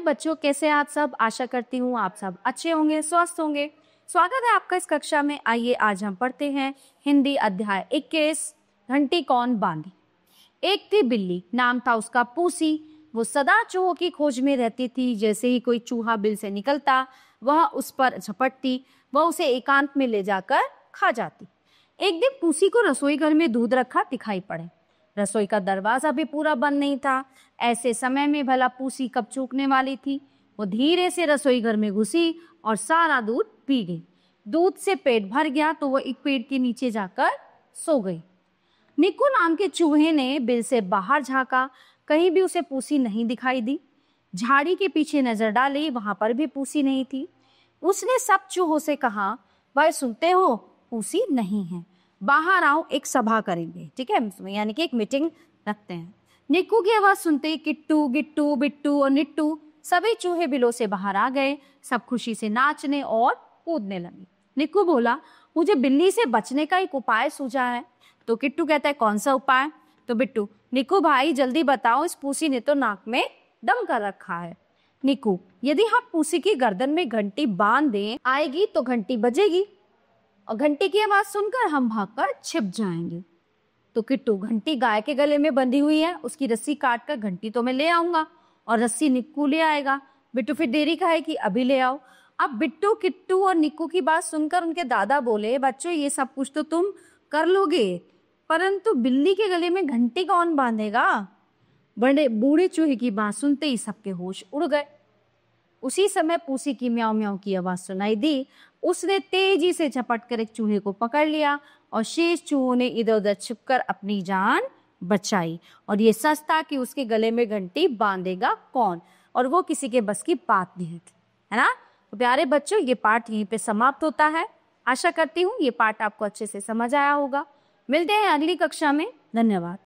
बच्चों, कैसे आप सब? आशा करती हूँ आप सब अच्छे होंगे, स्वस्थ होंगे। स्वागत है आपका इस कक्षा में। आइए आज हम पढ़ते हैं हिंदी अध्याय 21, घंटी कौन बांधी। एक थी बिल्ली, नाम था उसका पूसी। वो सदा चूहों की खोज में रहती थी। जैसे ही कोई चूहा बिल से निकलता वह उस पर झपटती, वह उसे एकांत में ले जाकर खा जाती। एक दिन पूसी को रसोई घर में दूध रखा दिखाई पड़े। रसोई का दरवाजा भी पूरा बंद नहीं था। ऐसे समय में भला पूसी कब चूकने वाली थी। वो धीरे से रसोई घर में घुसी और सारा दूध पी गई। दूध से पेट भर गया तो वो एक पेड़ के नीचे जाकर सो गई। निक्कू नाम के चूहे ने बिल से बाहर झांका, कहीं भी उसे पूसी नहीं दिखाई दी। झाड़ी के पीछे नजर डाली, वहां पर भी पूसी नहीं थी। उसने सब चूहों से कहा, भाई सुनते हो, पूसी नहीं है, बाहर आओ, एक सभा करेंगे, ठीक है, यानी कि एक मीटिंग रखते हैं। निक्कू की आवाज सुनते ही किट्टू, गिट्टू, बिट्टू और निट्टू सभी चूहे बिलों से बाहर आ गए। सब खुशी से नाचने और कूदने लगे। निक्कू बोला, मुझे बिल्ली से बचने का एक उपाय सूझा है। तो किट्टू कहता है, कौन सा उपाय? तो बिट्टू, निक्कू भाई जल्दी बताओ, इस पूसी ने तो नाक में दम कर रखा है। निक्कू, यदि हम पूसी की गर्दन में घंटी बांध दें, आएगी तो घंटी बजेगी और घंटी की आवाज सुनकर हम भागकर छिप जाएंगे। तो किट्टू, घंटी गाय के गले में बंधी हुई है, उसकी रस्सी काट कर घंटी तो मैं ले आऊंगा और रस्सी निक्कू ले आएगा। बिट्टू, फिर देरी काहे की, अभी ले आओ। अब बिट्टू, किट्टू और निक्कू की बात सुनकर उनके दादा बोले, बच्चों ये सब कुछ तो तुम कर लोगे, परंतु बिल्ली के गले में घंटी कौन बांधेगा? बड़े बूढ़े चूहे की बात सुनते ही सबके होश उड़ गए। उसी समय पूसी की म्याऊं म्याऊं की आवाज सुनाई दी। उसने तेजी से झपट कर एक चूहे को पकड़ लिया और शेष चूहों ने इधर उधर छिपकर अपनी जान बचाई। और ये सच था कि उसके गले में घंटी बांधेगा कौन, और वो किसी के बस की बात नहीं थी, है ना। तो प्यारे बच्चों, ये पाठ यहीं पे समाप्त होता है। आशा करती हूँ ये पाठ आपको अच्छे से समझ आया होगा। मिलते हैं अगली कक्षा में। धन्यवाद।